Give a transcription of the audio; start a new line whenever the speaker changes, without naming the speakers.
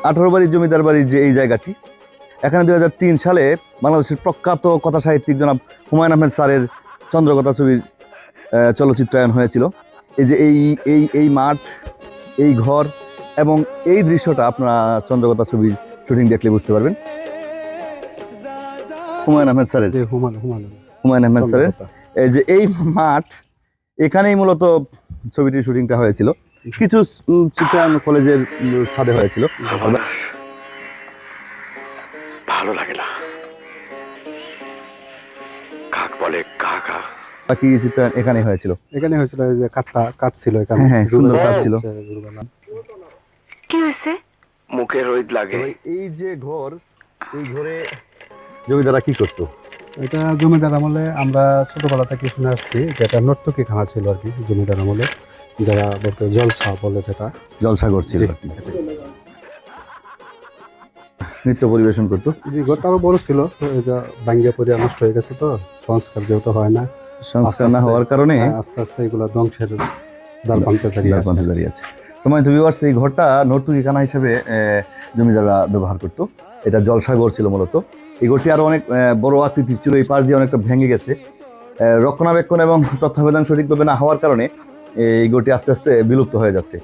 18 বাড়ির জমিদার বাড়ির যে এই জায়গাটি, এখানে 2003 সালে বাংলাদেশের প্রখ্যাত কথা সাহিত্যিক জনাব হুমায়ুন আহমেদ স্যারের চন্দ্রকথা ছবির চলচ্চিত্রায়ন হয়েছিল। এই যে এই এই এই মাঠ, এই ঘর এবং এই দৃশ্যটা আপনারা চন্দ্রকথা ছবির শুটিং দেখলে বুঝতে পারবেন। হুমায়ুন আহমেদ স্যারের হুমায়ুন আহমেদ স্যারের এই যে এই মাঠ, এখানেই মূলত ছবিটির শুটিংটা হয়েছিল। কিছু চিত্রায়ন কলেজের ছাদে হয়েছিল।
ভালো লাগে না, কাক বলে কাকা।
বাকি চিত্রায়ন এখানেই হয়েছিল।
এখানে হয়েছিল, এই যে কাঠ ছিল এখানে,
হ্যাঁ, সুন্দর কাঠ ছিল।
কি হয়েছে? মুখে রোদ লাগে।
এই যে ঘর, এই ঘরে জমিদাররা কি করতো?
এটা জমিদার আমলে আমরা ছোটবেলা থেকে শুনে আসছি যে এটা নর্তকী খানা ছিল আর কি। জমিদার আমলে যারা বলতে জলসা বলে, যেটা
জলসা করছিল, নৃত্য পরিবেশন করতো।
জি, ঘরটা আরো বড় ছিল, এটা ভাঙ্গা পড়ে নষ্ট হয়ে গেছে, তো সংস্কার যেহেতু হয় না,
সংস্কার না হওয়ার কারণে
আস্তে আস্তে এগুলো ধ্বংসের দ্বার প্রান্তে
দাঁড়িয়ে আছে। তোমায় তো ভিউয়ার্স, এই ঘরটা নর্তকী খানা হিসেবে জমিদাররা ব্যবহার করতো। এটা জলসাঘর ছিল মূলত। এই ঘরটি আরো অনেক বড় আকৃতি ছিল, এই পাশ দিয়ে অনেকটা ভেঙে গেছে। রক্ষণাবেক্ষণ এবং তত্ত্বাবধান সঠিকভাবে না হওয়ার কারণে এই ঘরটি আস্তে আস্তে বিলুপ্ত হয়ে যাচ্ছে।